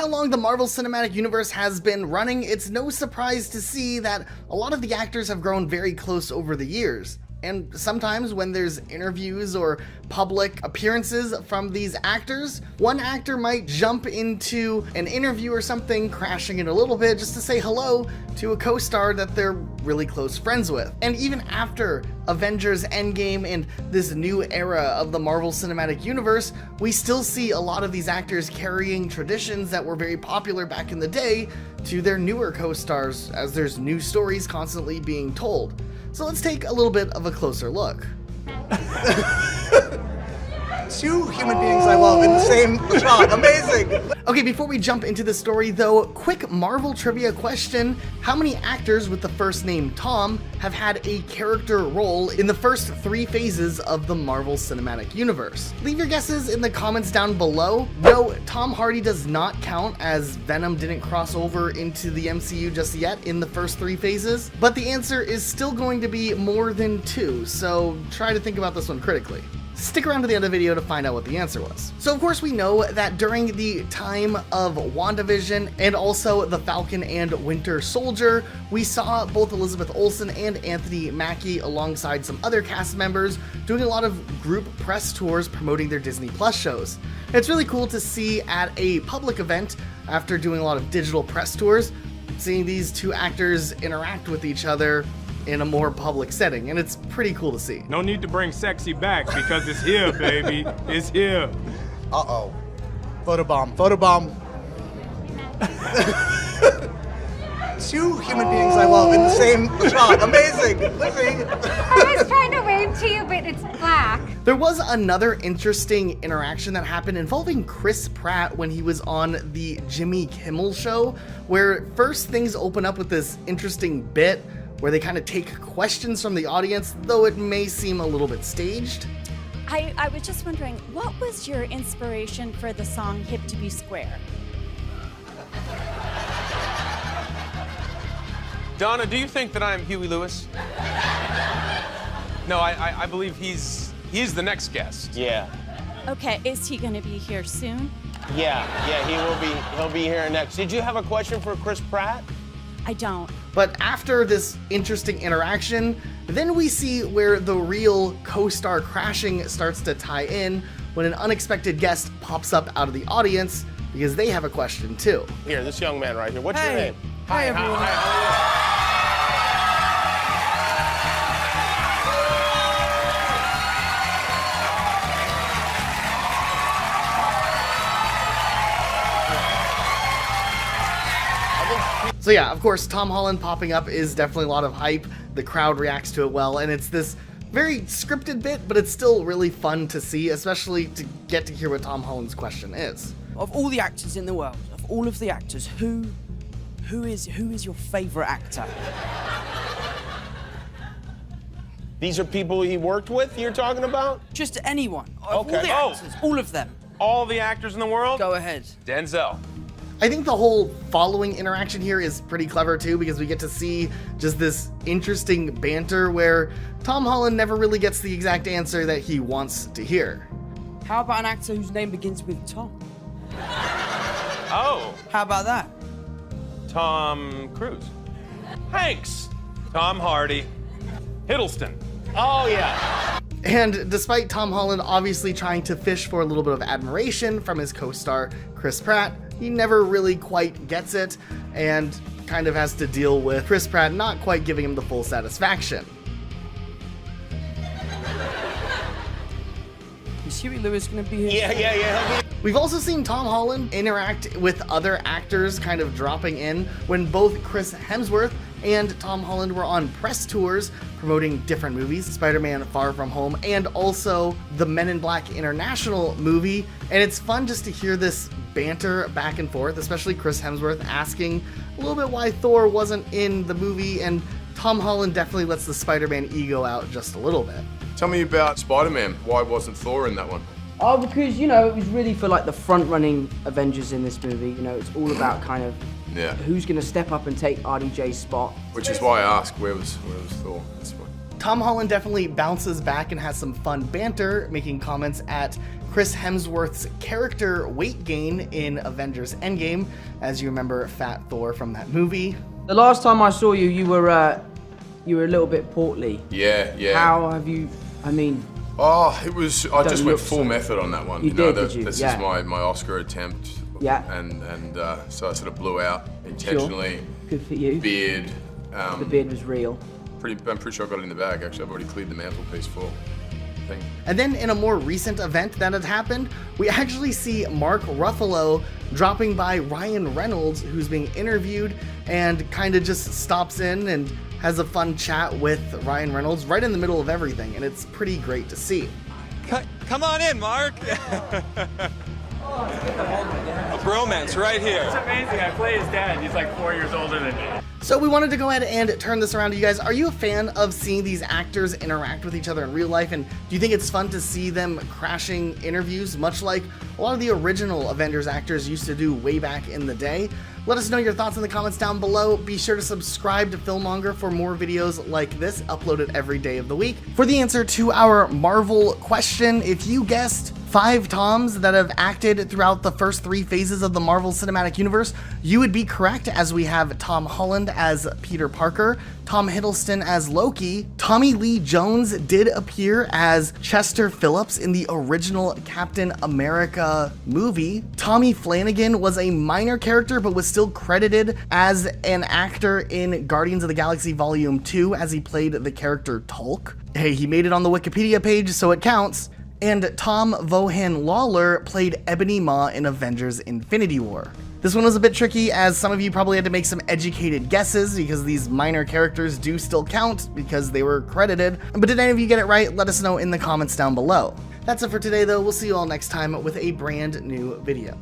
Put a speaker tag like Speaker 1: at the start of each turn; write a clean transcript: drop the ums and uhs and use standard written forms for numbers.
Speaker 1: how long the Marvel Cinematic Universe has been running, it's no surprise to see that a lot of the actors have grown very close over the years. And sometimes when there's interviews or public appearances from these actors, one actor might jump into an interview or something, crashing it a little bit just to say hello to a co-star that they're really close friends with. And even after Avengers Endgame and this new era of the Marvel Cinematic Universe, we still see a lot of these actors carrying traditions that were very popular back in the day to their newer co-stars, as there's new stories constantly being told. So let's take a little bit of a closer look.
Speaker 2: Two human beings I love in the same shot. Amazing!
Speaker 1: Okay, before we jump into the story though, quick Marvel trivia question. How many actors with the first name Tom have had a character role in the first 3 phases of the Marvel Cinematic Universe? Leave your guesses in the comments down below. No, Tom Hardy does not count, as Venom didn't cross over into the MCU just yet in the first 3 phases, but the answer is still going to be more than 2, so try to think about this one critically. Stick around to the end of the video to find out what the answer was. So of course we know that during the time of WandaVision and also the Falcon and Winter Soldier, we saw both Elizabeth Olsen and Anthony Mackie alongside some other cast members doing a lot of group press tours promoting their Disney Plus shows. It's really cool to see at a public event, after doing a lot of digital press tours, seeing these 2 actors interact with each other in a more public setting, and it's pretty cool to see.
Speaker 3: No need to bring sexy back because it's here, baby. It's here.
Speaker 2: Uh-oh. Photobomb. Photobomb. Two human beings I love in the same shot. Amazing! Lizzie!
Speaker 4: I was trying to wave to you, but it's black.
Speaker 1: There was another interesting interaction that happened involving Chris Pratt when he was on the Jimmy Kimmel show, where first things open up with this interesting bit where they kind of take questions from the audience, though it may seem a little bit staged.
Speaker 5: I was just wondering, what was your inspiration for the song Hip to Be Square?
Speaker 6: Donna, do you think that I am Huey Lewis? No, I believe he's the next guest.
Speaker 7: Yeah.
Speaker 5: Okay, is he gonna be here soon?
Speaker 7: Yeah, he will be. He'll be here next. Did you have a question for Chris Pratt?
Speaker 5: I don't.
Speaker 1: But after this interesting interaction, then we see where the real co-star crashing starts to tie in when an unexpected guest pops up out of the audience because they have a question too.
Speaker 7: Here, this young man right here. What's your name?
Speaker 2: Hi, everyone.
Speaker 7: Hi.
Speaker 1: So yeah, of course, Tom Holland popping up is definitely a lot of hype. The crowd reacts to it well, and it's this very scripted bit, but it's still really fun to see, especially to get to hear what Tom Holland's question is.
Speaker 8: Of all the actors in the world, of all of the actors, who is your favorite actor?
Speaker 7: These are people he worked with, you're talking about?
Speaker 8: Just anyone. Of
Speaker 7: Okay.
Speaker 8: all the actors, all of them.
Speaker 6: All the actors in the world?
Speaker 8: Go ahead.
Speaker 6: Denzel.
Speaker 1: I think the whole following interaction here is pretty clever too, because we get to see just this interesting banter where Tom Holland never really gets the exact answer that he wants to hear.
Speaker 8: How about an actor whose name begins with Tom?
Speaker 6: Oh,
Speaker 8: How about that?
Speaker 6: Tom Cruise. Hanks. Tom Hardy. Hiddleston.
Speaker 7: Oh, yeah.
Speaker 1: And despite Tom Holland obviously trying to fish for a little bit of admiration from his co-star Chris Pratt, he never really quite gets it, and kind of has to deal with Chris Pratt not quite giving him the full satisfaction.
Speaker 8: Is Huey Lewis gonna be here?
Speaker 7: Yeah.
Speaker 1: We've also seen Tom Holland interact with other actors kind of dropping in when both Chris Hemsworth and Tom Holland were on press tours promoting different movies, Spider-Man Far From Home, and also the Men in Black International movie. And it's fun just to hear this banter back and forth, especially Chris Hemsworth asking a little bit why Thor wasn't in the movie, and Tom Holland definitely lets the Spider-Man ego out just a little bit.
Speaker 9: Tell me about Spider-Man. Why wasn't Thor in that one?
Speaker 8: Oh, because, you know, it was really for, like, the front-running Avengers in this movie. You know, it's all about kind of who's going to step up and take RDJ's spot.
Speaker 9: Which is why I asked, where was Thor? That's why.
Speaker 1: Tom Holland definitely bounces back and has some fun banter, making comments at Chris Hemsworth's character weight gain in Avengers Endgame, as you remember Fat Thor from that movie.
Speaker 8: The last time I saw you, you were a little bit portly.
Speaker 9: Yeah, yeah.
Speaker 8: How have you, I mean...
Speaker 9: Oh, it was, I just went
Speaker 8: look
Speaker 9: full
Speaker 8: so.
Speaker 9: method on that one.
Speaker 8: You did, did you?
Speaker 9: This
Speaker 8: Yeah.
Speaker 9: is my Oscar attempt.
Speaker 8: Yeah.
Speaker 9: And so I sort of blew out intentionally.
Speaker 8: Sure. Good for you.
Speaker 9: Beard.
Speaker 8: The beard was real.
Speaker 9: I'm pretty sure I got it in the bag, actually. I've already cleared the mantelpiece for the thing.
Speaker 1: And then in a more recent event that had happened, we actually see Mark Ruffalo dropping by Ryan Reynolds, who's being interviewed, and kind of just stops in and has a fun chat with Ryan Reynolds right in the middle of everything, and it's pretty great to see.
Speaker 10: Come on in, Mark. A bromance right here.
Speaker 3: It's amazing. I play his dad. He's like 4 years older than me.
Speaker 1: So we wanted to go ahead and turn this around to you guys. Are you a fan of seeing these actors interact with each other in real life? And do you think it's fun to see them crashing interviews, much like a lot of the original Avengers actors used to do way back in the day? Let us know your thoughts in the comments down below. Be sure to subscribe to FilMonger for more videos like this, uploaded every day of the week. For the answer to our Marvel question, if you guessed 5 Toms that have acted throughout the first 3 phases of the Marvel Cinematic Universe, you would be correct, as we have Tom Holland as Peter Parker, Tom Hiddleston as Loki, Tommy Lee Jones did appear as Chester Phillips in the original Captain America movie, Tommy Flanagan was a minor character but was still credited as an actor in Guardians of the Galaxy Volume 2 as he played the character Tulk. Hey, he made it on the Wikipedia page, so it counts. And Tom Vohan Lawler played Ebony Maw in Avengers Infinity War. This one was a bit tricky, as some of you probably had to make some educated guesses because these minor characters do still count because they were credited. But did any of you get it right? Let us know in the comments down below. That's it for today though. We'll see you all next time with a brand new video.